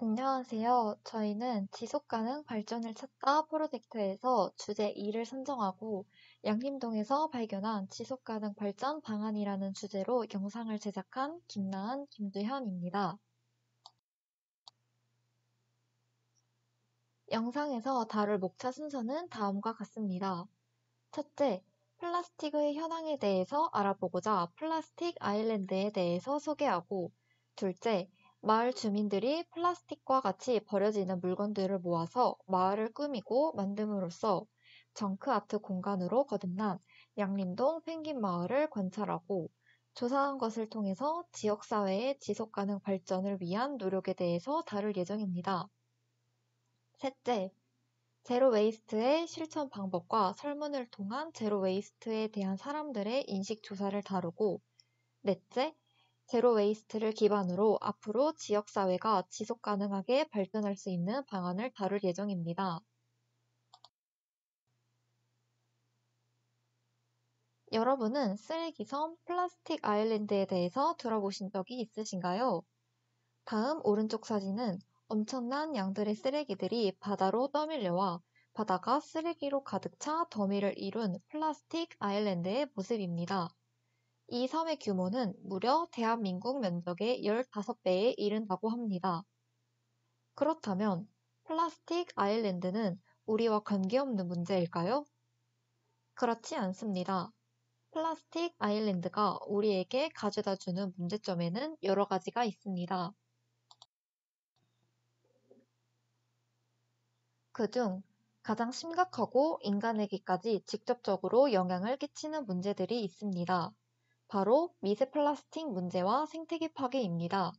안녕하세요. 저희는 지속가능 발전을 찾다 프로젝트에서 주제 2를 선정하고 양림동에서 발견한 지속가능 발전 방안이라는 주제로 영상을 제작한 김나은, 김두현입니다. 영상에서 다룰 목차 순서는 다음과 같습니다. 첫째, 플라스틱의 현황에 대해서 알아보고자 플라스틱 아일랜드에 대해서 소개하고, 둘째, 마을 주민들이 플라스틱과 같이 버려지는 물건들을 모아서 마을을 꾸미고 만듦으로써 정크 아트 공간으로 거듭난 양림동 펭귄 마을을 관찰하고, 조사한 것을 통해서 지역사회의 지속가능 발전을 위한 노력에 대해서 다룰 예정입니다. 셋째, 제로 웨이스트의 실천 방법과 설문을 통한 제로 웨이스트에 대한 사람들의 인식 조사를 다루고, 넷째, 제로 웨이스트를 기반으로 앞으로 지역사회가 지속 가능하게 발전할 수 있는 방안을 다룰 예정입니다. 여러분은 쓰레기섬 플라스틱 아일랜드에 대해서 들어보신 적이 있으신가요? 다음 오른쪽 사진은 엄청난 양들의 쓰레기들이 바다로 떠밀려와 바다가 쓰레기로 가득 차 더미를 이룬 플라스틱 아일랜드의 모습입니다. 이 섬의 규모는 무려 대한민국 면적의 15배에 이른다고 합니다. 그렇다면 플라스틱 아일랜드는 우리와 관계없는 문제일까요? 그렇지 않습니다. 플라스틱 아일랜드가 우리에게 가져다주는 문제점에는 여러 가지가 있습니다. 그중 가장 심각하고 인간에게까지 직접적으로 영향을 끼치는 문제들이 있습니다. 바로 미세 플라스틱 문제와 생태계 파괴입니다.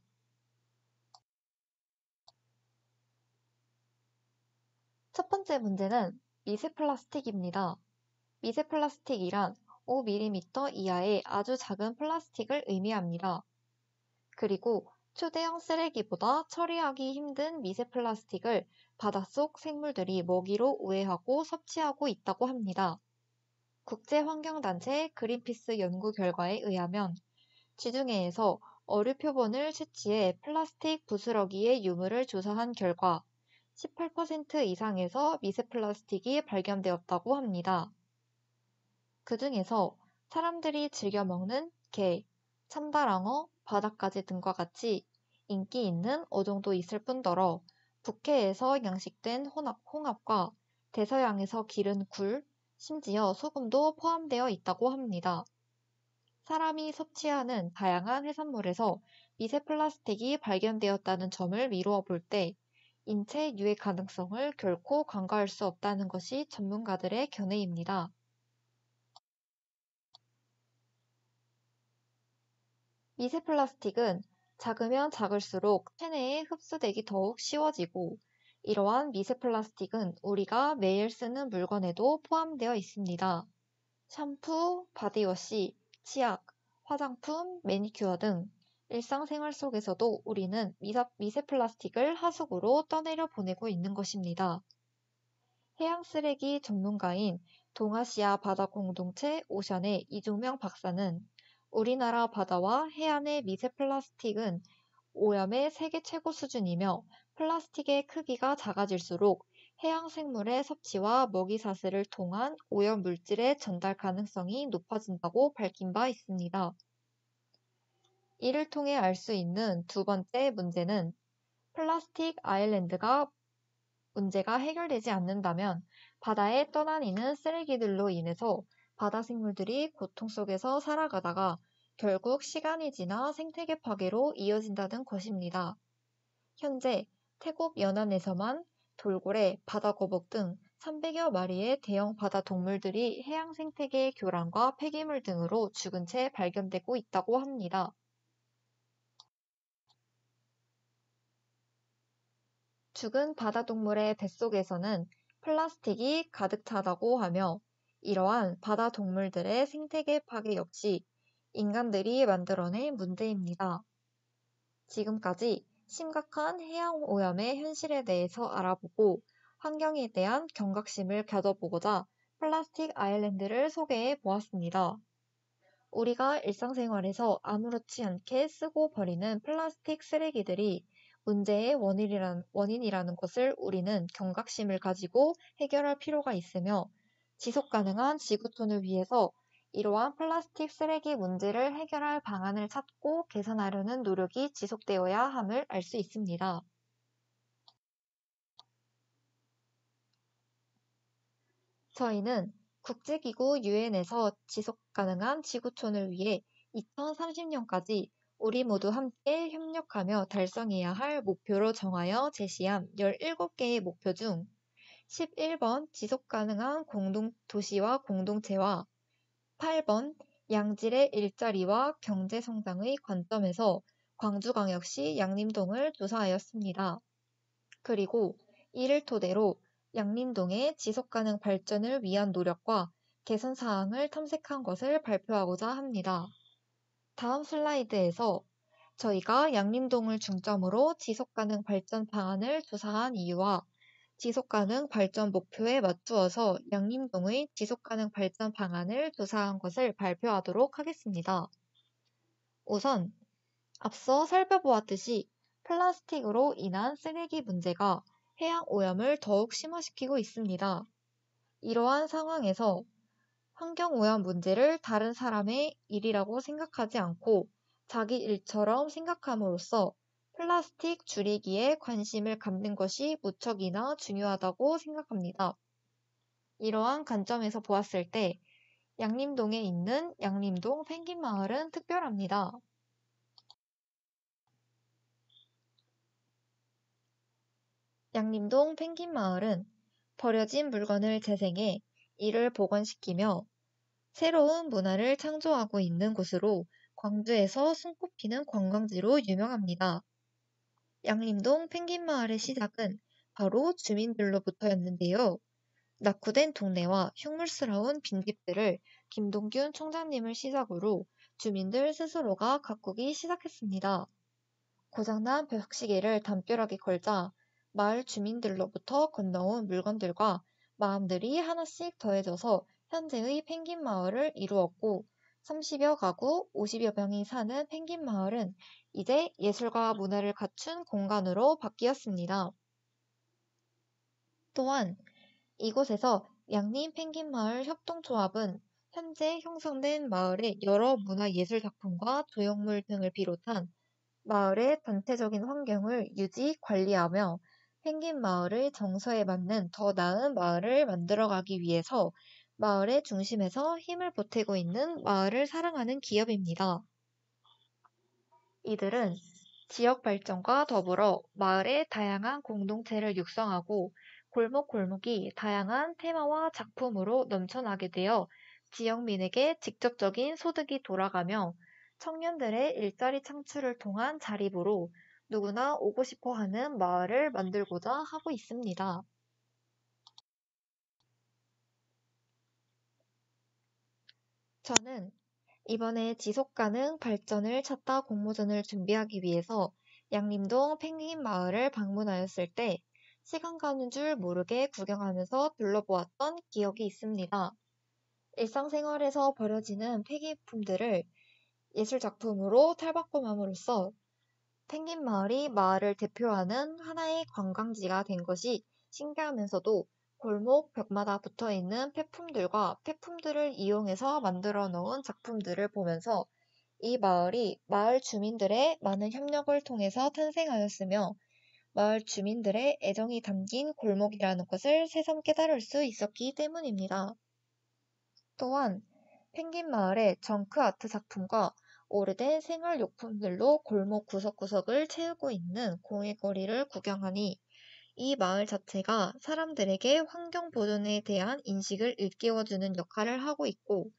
첫 번째 문제는 미세 플라스틱입니다. 미세 플라스틱이란 5mm 이하의 아주 작은 플라스틱을 의미합니다. 그리고 초대형 쓰레기보다 처리하기 힘든 미세 플라스틱을 바닷속 생물들이 먹이로 우회하고 섭취하고 있다고 합니다. 국제환경단체 그린피스 연구 결과에 의하면 지중해에서 어류 표본을 채취해 플라스틱 부스러기의 유무를 조사한 결과 18% 이상에서 미세 플라스틱이 발견되었다고 합니다. 그 중에서 사람들이 즐겨 먹는 게, 참다랑어, 바닷가재 등과 같이 인기 있는 어종도 있을 뿐더러 북해에서 양식된 홍합과 대서양에서 기른 굴, 심지어 소금도 포함되어 있다고 합니다. 사람이 섭취하는 다양한 해산물에서 미세 플라스틱이 발견되었다는 점을 미루어 볼 때 인체 유해 가능성을 결코 간과할 수 없다는 것이 전문가들의 견해입니다. 미세 플라스틱은 작으면 작을수록 체내에 흡수되기 더욱 쉬워지고 이러한 미세 플라스틱은 우리가 매일 쓰는 물건에도 포함되어 있습니다. 샴푸, 바디워시, 치약, 화장품, 매니큐어 등 일상생활 속에서도 우리는 미세 플라스틱을 하수구로 떠내려 보내고 있는 것입니다. 해양 쓰레기 전문가인 동아시아 바다 공동체 오션의 이종명 박사는 우리나라 바다와 해안의 미세 플라스틱은 오염의 세계 최고 수준이며 플라스틱의 크기가 작아질수록 해양 생물의 섭취와 먹이 사슬을 통한 오염 물질의 전달 가능성이 높아진다고 밝힌 바 있습니다. 이를 통해 알 수 있는 두 번째 문제는 플라스틱 아일랜드가 문제가 해결되지 않는다면 바다에 떠다니는 쓰레기들로 인해서 바다 생물들이 고통 속에서 살아가다가 결국 시간이 지나 생태계 파괴로 이어진다는 것입니다. 현재 태국 연안에서만 돌고래, 바다거북 등 300여 마리의 대형 바다 동물들이 해양 생태계 교란과 폐기물 등으로 죽은 채 발견되고 있다고 합니다. 죽은 바다동물의 뱃속에서는 플라스틱이 가득 차다고 하며 이러한 바다동물들의 생태계 파괴 역시 인간들이 만들어낸 문제입니다. 지금까지 심각한 해양 오염의 현실에 대해서 알아보고 환경에 대한 경각심을 가져보고자 플라스틱 아일랜드를 소개해 보았습니다. 우리가 일상생활에서 아무렇지 않게 쓰고 버리는 플라스틱 쓰레기들이 문제의 원인이라는 것을 우리는 경각심을 가지고 해결할 필요가 있으며 지속 가능한 지구촌을 위해서 이러한 플라스틱 쓰레기 문제를 해결할 방안을 찾고 개선하려는 노력이 지속되어야 함을 알 수 있습니다. 저희는 국제기구 유엔에서 지속가능한 지구촌을 위해 2030년까지 우리 모두 함께 협력하며 달성해야 할 목표로 정하여 제시한 17개의 목표 중 11번 지속가능한 도시와 공동체와 8번 양질의 일자리와 경제 성장의 관점에서 광주광역시 양림동을 조사하였습니다. 그리고 이를 토대로 양림동의 지속가능 발전을 위한 노력과 개선 사항을 탐색한 것을 발표하고자 합니다. 다음 슬라이드에서 저희가 양림동을 중점으로 지속가능 발전 방안을 조사한 이유와 지속가능 발전 목표에 맞추어서 양림동의 지속가능 발전 방안을 조사한 것을 발표하도록 하겠습니다. 우선 앞서 살펴보았듯이 플라스틱으로 인한 쓰레기 문제가 해양 오염을 더욱 심화시키고 있습니다. 이러한 상황에서 환경오염 문제를 다른 사람의 일이라고 생각하지 않고 자기 일처럼 생각함으로써 플라스틱 줄이기에 관심을 갖는 것이 무척이나 중요하다고 생각합니다. 이러한 관점에서 보았을 때 양림동에 있는 양림동 펭귄마을은 특별합니다. 양림동 펭귄마을은 버려진 물건을 재생해 이를 복원시키며 새로운 문화를 창조하고 있는 곳으로 광주에서 손꼽히는 관광지로 유명합니다. 양림동 펭귄마을의 시작은 바로 주민들로부터였는데요. 낙후된 동네와 흉물스러운 빈집들을 김동균 총장님을 시작으로 주민들 스스로가 가꾸기 시작했습니다. 고장난 벽시계를 담벼락에 걸자 마을 주민들로부터 건너온 물건들과 마음들이 하나씩 더해져서 현재의 펭귄 마을을 이루었고 30여 가구 50여 명이 사는 펭귄 마을은 이제 예술과 문화를 갖춘 공간으로 바뀌었습니다. 또한 이곳에서 양림 펭귄 마을 협동조합은 현재 형성된 마을의 여러 문화예술 작품과 조형물 등을 비롯한 마을의 전체적인 환경을 유지, 관리하며 펭귄 마을의 정서에 맞는 더 나은 마을을 만들어가기 위해서 마을의 중심에서 힘을 보태고 있는 마을을 사랑하는 기업입니다. 이들은 지역 발전과 더불어 마을의 다양한 공동체를 육성하고 골목골목이 다양한 테마와 작품으로 넘쳐나게 되어 지역민에게 직접적인 소득이 돌아가며 청년들의 일자리 창출을 통한 자립으로 누구나 오고 싶어 하는 마을을 만들고자 하고 있습니다. 저는 이번에 지속가능 발전을 찾다 공모전을 준비하기 위해서 양림동 펭귄 마을을 방문하였을 때 시간 가는 줄 모르게 구경하면서 둘러보았던 기억이 있습니다. 일상생활에서 버려지는 폐기품들을 예술작품으로 탈바꿈함으로써 펭귄 마을이 마을을 대표하는 하나의 관광지가 된 것이 신기하면서도 골목 벽마다 붙어있는 폐품들과 폐품들을 이용해서 만들어 놓은 작품들을 보면서 이 마을이 마을 주민들의 많은 협력을 통해서 탄생하였으며 마을 주민들의 애정이 담긴 골목이라는 것을 새삼 깨달을 수 있었기 때문입니다. 또한 펭귄 마을의 정크 아트 작품과 오래된 생활용품들로 골목 구석구석을 채우고 있는 공예거리를 구경하니 이 마을 자체가 사람들에게 환경 보존에 대한 인식을 일깨워주는 역할을 하고 있고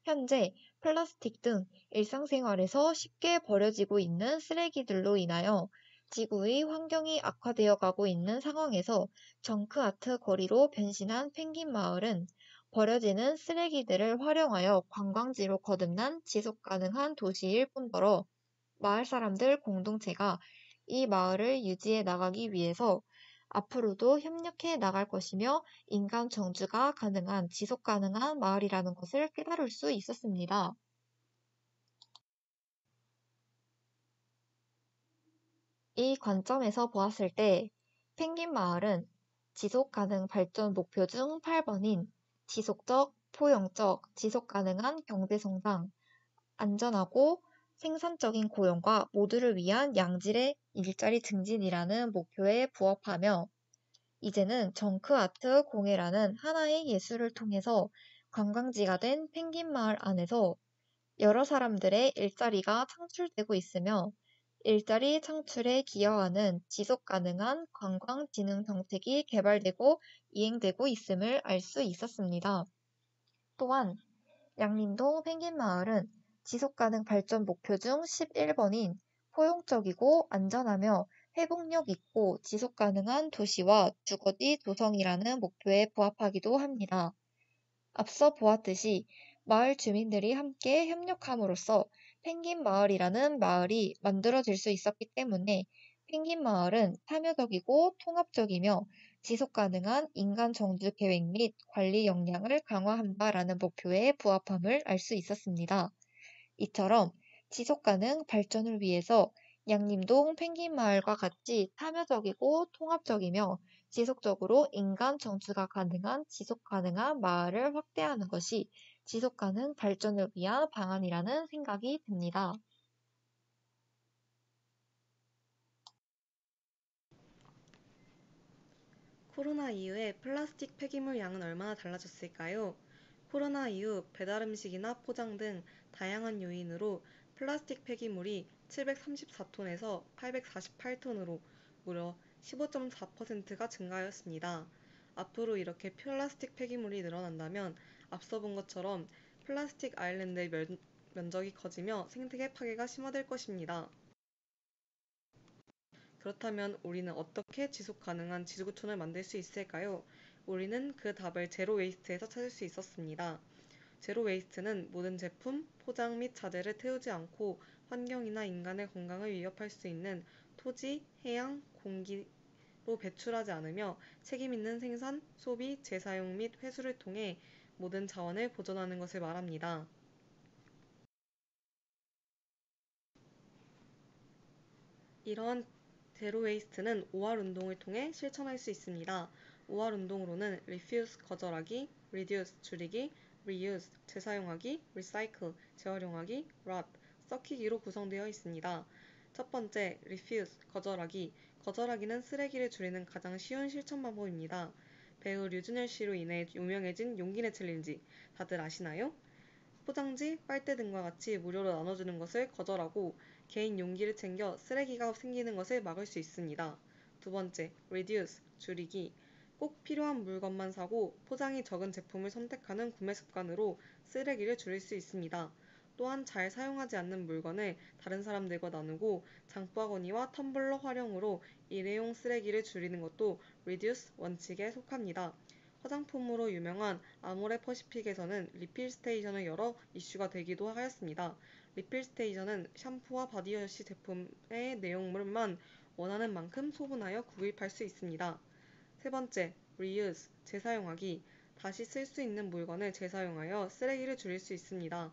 현재 플라스틱 등 일상생활에서 쉽게 버려지고 있는 쓰레기들로 인하여 지구의 환경이 악화되어 가고 있는 상황에서 정크 아트 거리로 변신한 펭귄 마을은 버려지는 쓰레기들을 활용하여 관광지로 거듭난 지속 가능한 도시일 뿐더러 마을 사람들 공동체가 이 마을을 유지해 나가기 위해서 앞으로도 협력해 나갈 것이며 인간 정주가 가능한 지속 가능한 마을이라는 것을 깨달을 수 있었습니다. 이 관점에서 보았을 때 펭귄 마을은 지속 가능 발전 목표 중 8번인 지속적, 포용적, 지속 가능한 경제 성장, 안전하고 생산적인 고용과 모두를 위한 양질의 일자리 증진이라는 목표에 부합하며 이제는 정크아트 공예라는 하나의 예술을 통해서 관광지가 된 펭귄 마을 안에서 여러 사람들의 일자리가 창출되고 있으며 일자리 창출에 기여하는 지속 가능한 관광진흥 정책이 개발되고 이행되고 있음을 알 수 있었습니다. 또한 양림동 펭귄마을은 지속가능 발전 목표 중 11번인 포용적이고 안전하며 회복력 있고 지속가능한 도시와 주거지 조성이라는 목표에 부합하기도 합니다. 앞서 보았듯이 마을 주민들이 함께 협력함으로써 펭귄 마을이라는 마을이 만들어질 수 있었기 때문에 펭귄 마을은 참여적이고 통합적이며 지속 가능한 인간 정주 계획 및 관리 역량을 강화한다라는 목표에 부합함을 알 수 있었습니다. 이처럼 지속 가능 발전을 위해서 양림동 펭귄마을과 같이 참여적이고 통합적이며 지속적으로 인간 정주가 가능한 지속 가능한 마을을 확대하는 것이 지속 가능 발전을 위한 방안이라는 생각이 듭니다. 코로나 이후에 플라스틱 폐기물 양은 얼마나 달라졌을까요? 코로나 이후 배달 음식이나 포장 등 다양한 요인으로 플라스틱 폐기물이 734톤에서 848톤으로 무려 15.4%가 증가하였습니다. 앞으로 이렇게 플라스틱 폐기물이 늘어난다면 앞서 본 것처럼 플라스틱 아일랜드의 면적이 커지며 생태계 파괴가 심화될 것입니다. 그렇다면 우리는 어떻게 지속 가능한 지구촌을 만들 수 있을까요? 우리는 그 답을 제로 웨이스트에서 찾을 수 있었습니다. 제로 웨이스트는 모든 제품, 포장 및 자재를 태우지 않고 환경이나 인간의 건강을 위협할 수 있는 토지, 해양, 공기로 배출하지 않으며 책임 있는 생산, 소비, 재사용 및 회수를 통해 모든 자원을 보존하는 것을 말합니다. 이러한 제로 웨이스트는 5할 운동을 통해 실천할 수 있습니다. 5할 운동으로는 refuse 거절하기, reduce 줄이기, reuse 재사용하기, recycle 재활용하기, rot 썩히기로 구성되어 있습니다. 첫 번째, refuse 거절하기. 거절하기는 쓰레기를 줄이는 가장 쉬운 실천 방법입니다. 배우 류준열 씨로 인해 유명해진 용기내 챌린지 다들 아시나요? 포장지, 빨대 등과 같이 무료로 나눠주는 것을 거절하고 개인 용기를 챙겨 쓰레기가 생기는 것을 막을 수 있습니다. 두 번째, reduce, 줄이기. 꼭 필요한 물건만 사고 포장이 적은 제품을 선택하는 구매 습관으로 쓰레기를 줄일 수 있습니다. 또한 잘 사용하지 않는 물건을 다른 사람들과 나누고 장바구니와 텀블러 활용으로 일회용 쓰레기를 줄이는 것도 reduce 원칙에 속합니다. 화장품으로 유명한 아모레 퍼시픽에서는 리필 스테이션을 열어 이슈가 되기도 하였습니다. 리필 스테이션은 샴푸와 바디워시 제품의 내용물만 원하는 만큼 소분하여 구입할 수 있습니다. 세 번째, reuse, 재사용하기. 다시 쓸 수 있는 물건을 재사용하여 쓰레기를 줄일 수 있습니다.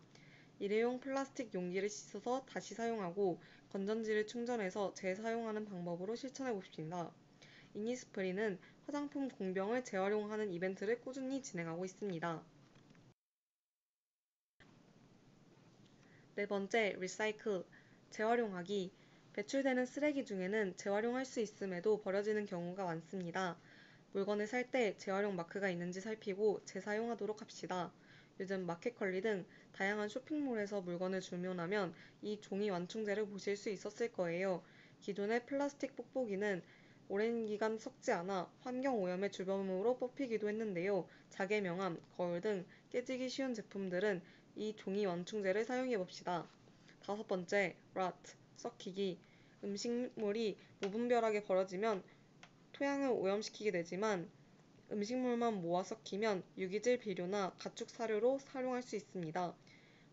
일회용 플라스틱 용기를 씻어서 다시 사용하고 건전지를 충전해서 재사용하는 방법으로 실천해 봅시다. 이니스프리는 화장품 공병을 재활용하는 이벤트를 꾸준히 진행하고 있습니다. 네 번째, 리사이클, 재활용하기. 배출되는 쓰레기 중에는 재활용할 수 있음에도 버려지는 경우가 많습니다. 물건을 살 때 재활용 마크가 있는지 살피고 재사용하도록 합시다. 요즘 마켓컬리 등 다양한 쇼핑몰에서 물건을 주문하면 이 종이 완충제를 보실 수 있었을 거예요. 기존의 플라스틱 뽁뽁이는 오랜 기간 썩지 않아 환경오염의 주범으로 뽑히기도 했는데요. 자개명암, 거울 등 깨지기 쉬운 제품들은 이 종이 완충제를 사용해 봅시다. 다섯 번째, rot, 썩히기. 음식물이 무분별하게 버려지면 토양을 오염시키게 되지만 음식물만 모아 썩히면 유기질 비료나 가축 사료로 활용할 수 있습니다.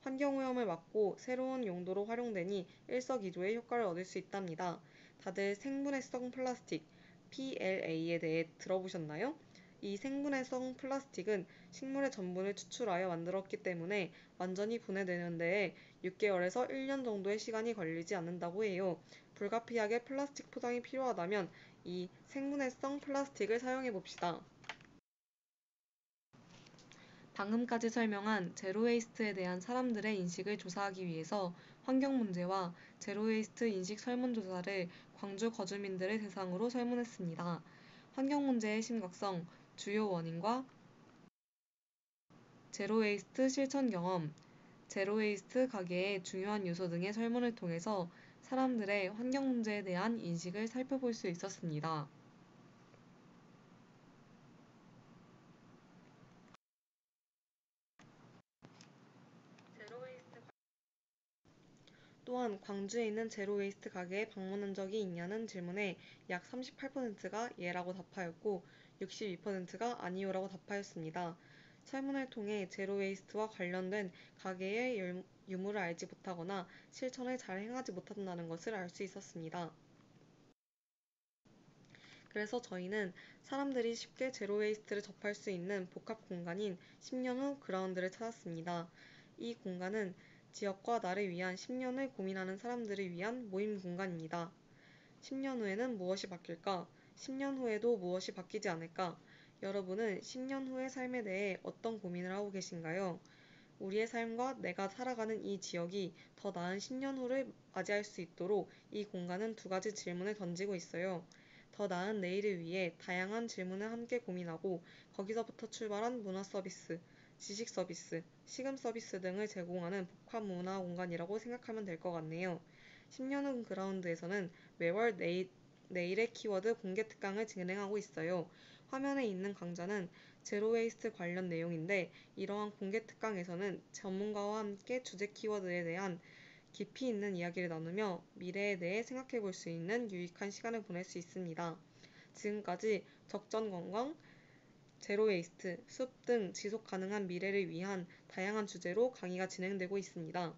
환경오염을 막고 새로운 용도로 활용되니 일석이조의 효과를 얻을 수 있답니다. 다들 생분해성 플라스틱 (PLA에 대해 들어보셨나요? 이 생분해성 플라스틱은 식물의 전분을 추출하여 만들었기 때문에 완전히 분해되는 데에 6개월에서 1년 정도의 시간이 걸리지 않는다고 해요. 불가피하게 플라스틱 포장이 필요하다면 이 생분해성 플라스틱을 사용해 봅시다. 방금까지 설명한 제로웨이스트에 대한 사람들의 인식을 조사하기 위해서 환경 문제와 제로웨이스트 인식 설문조사를 광주 거주민들을 대상으로 설문했습니다. 환경 문제의 심각성, 주요 원인과 제로웨이스트 실천 경험, 제로웨이스트 가게의 중요한 요소 등의 설문을 통해서 사람들의 환경 문제에 대한 인식을 살펴볼 수 있었습니다. 또한 광주에 있는 제로웨이스트 가게에 방문한 적이 있냐는 질문에 약 38%가 예라고 답하였고 62%가 아니요라고 답하였습니다. 설문을 통해 제로웨이스트와 관련된 가게의 유무를 알지 못하거나 실천을 잘 행하지 못한다는 것을 알 수 있었습니다. 그래서 저희는 사람들이 쉽게 제로웨이스트를 접할 수 있는 복합 공간인 10년 후 그라운드를 찾았습니다. 이 공간은 지역과 나를 위한 10년을 고민하는 사람들을 위한 모임 공간입니다. 10년 후에는 무엇이 바뀔까? 10년 후에도 무엇이 바뀌지 않을까? 여러분은 10년 후의 삶에 대해 어떤 고민을 하고 계신가요? 우리의 삶과 내가 살아가는 이 지역이 더 나은 10년 후를 맞이할 수 있도록 이 공간은 두 가지 질문을 던지고 있어요. 더 나은 내일을 위해 다양한 질문을 함께 고민하고 거기서부터 출발한 문화 서비스, 지식 서비스, 시금 서비스 등을 제공하는 복합 문화 공간이라고 생각하면 될 것 같네요. 10년 후 그라운드에서는 매월 내일의 키워드 공개 특강을 진행하고 있어요. 화면에 있는 강좌는 제로웨이스트 관련 내용인데 이러한 공개 특강에서는 전문가와 함께 주제 키워드에 대한 깊이 있는 이야기를 나누며 미래에 대해 생각해 볼 수 있는 유익한 시간을 보낼 수 있습니다. 지금까지 적정관광, 제로웨이스트, 숲 등 지속 가능한 미래를 위한 다양한 주제로 강의가 진행되고 있습니다.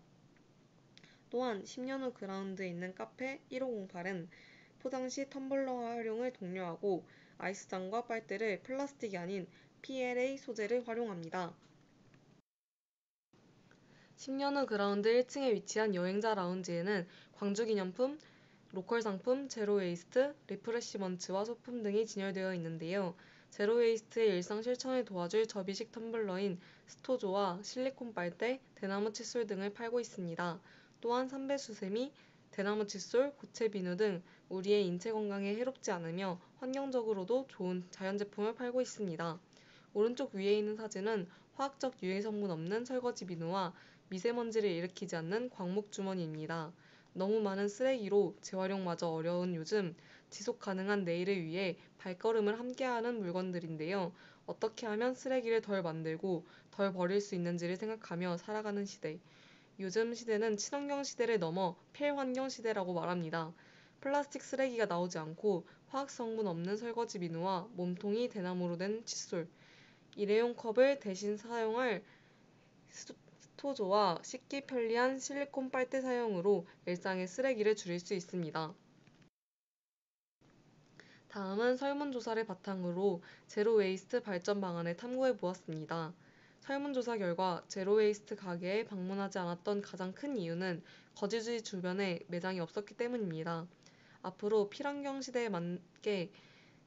또한 10년 후 그라운드에 있는 카페 1508은 포장 시 텀블러 활용을 독려하고 아이스잔과 빨대를 플라스틱이 아닌 PLA 소재를 활용합니다. 10년 후 그라운드 1층에 위치한 여행자 라운지에는 광주 기념품, 로컬 상품, 제로웨이스트, 리프레시먼츠와 소품 등이 진열되어 있는데요. 제로웨이스트의 일상 실천을 도와줄 접이식 텀블러인 스토조와 실리콘 빨대, 대나무 칫솔 등을 팔고 있습니다. 또한 삼배 수세미, 대나무 칫솔, 고체 비누 등 우리의 인체 건강에 해롭지 않으며 환경적으로도 좋은 자연 제품을 팔고 있습니다. 오른쪽 위에 있는 사진은 화학적 유해 성분 없는 설거지 비누와 미세먼지를 일으키지 않는 광목 주머니입니다. 너무 많은 쓰레기로 재활용마저 어려운 요즘 지속 가능한 내일을 위해 발걸음을 함께하는 물건들인데요. 어떻게 하면 쓰레기를 덜 만들고 덜 버릴 수 있는지를 생각하며 살아가는 시대. 요즘 시대는 친환경 시대를 넘어 필환경 시대라고 말합니다. 플라스틱 쓰레기가 나오지 않고 화학 성분 없는 설거지 비누와 몸통이 대나무로 된 칫솔, 일회용 컵을 대신 사용할 스토조와 씻기 편리한 실리콘 빨대 사용으로 일상의 쓰레기를 줄일 수 있습니다. 다음은 설문조사를 바탕으로 제로웨이스트 발전 방안을 탐구해 보았습니다. 설문조사 결과 제로웨이스트 가게에 방문하지 않았던 가장 큰 이유는 거주지 주변에 매장이 없었기 때문입니다. 앞으로 필환경 시대에 맞게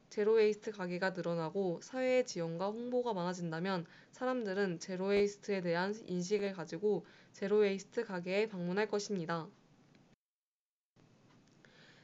제로웨이스트 가게가 늘어나고 사회의 지원과 홍보가 많아진다면 사람들은 제로웨이스트에 대한 인식을 가지고 제로웨이스트 가게에 방문할 것입니다.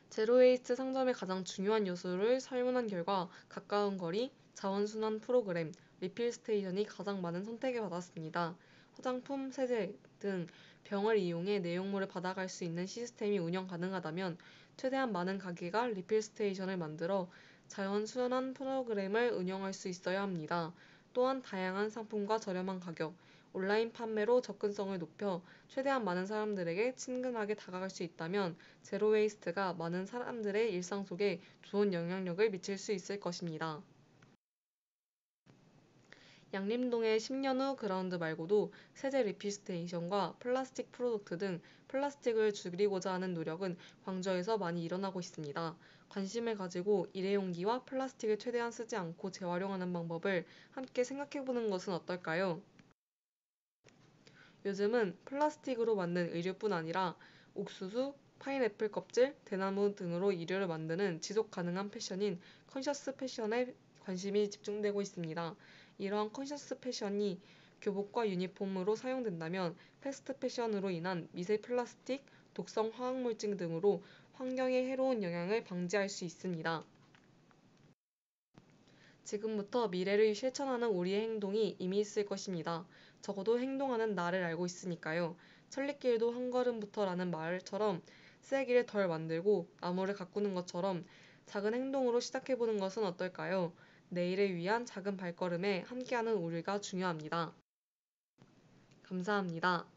제로웨이스트 상점의 가장 중요한 요소를 설문한 결과 가까운 거리, 자원순환 프로그램, 리필 스테이션이 가장 많은 선택을 받았습니다. 화장품, 세제 등 병을 이용해 내용물을 받아갈 수 있는 시스템이 운영 가능하다면 최대한 많은 가게가 리필 스테이션을 만들어 자원순환 프로그램을 운영할 수 있어야 합니다. 또한 다양한 상품과 저렴한 가격, 온라인 판매로 접근성을 높여 최대한 많은 사람들에게 친근하게 다가갈 수 있다면 제로웨이스트가 많은 사람들의 일상 속에 좋은 영향력을 미칠 수 있을 것입니다. 양림동의 10년 후 그라운드 말고도 세제 리필 스테이션과 플라스틱 프로덕트 등 플라스틱을 줄이고자 하는 노력은 광주에서 많이 일어나고 있습니다. 관심을 가지고 일회용기와 플라스틱을 최대한 쓰지 않고 재활용하는 방법을 함께 생각해보는 것은 어떨까요? 요즘은 플라스틱으로 만든 의류뿐 아니라 옥수수, 파인애플 껍질, 대나무 등으로 이료를 만드는 지속 가능한 패션인 컨셔스 패션에 관심이 집중되고 있습니다. 이러한 컨셔스 패션이 교복과 유니폼으로 사용된다면 패스트 패션으로 인한 미세 플라스틱, 독성 화학물질 등으로 환경에 해로운 영향을 방지할 수 있습니다. 지금부터 미래를 실천하는 우리의 행동이 이미 있을 것입니다. 적어도 행동하는 나를 알고 있으니까요. 천리길도 한 걸음부터라는 말처럼 쓰레기를 덜 만들고 나무를 가꾸는 것처럼 작은 행동으로 시작해보는 것은 어떨까요? 내일을 위한 작은 발걸음에 함께하는 우리가 중요합니다. 감사합니다.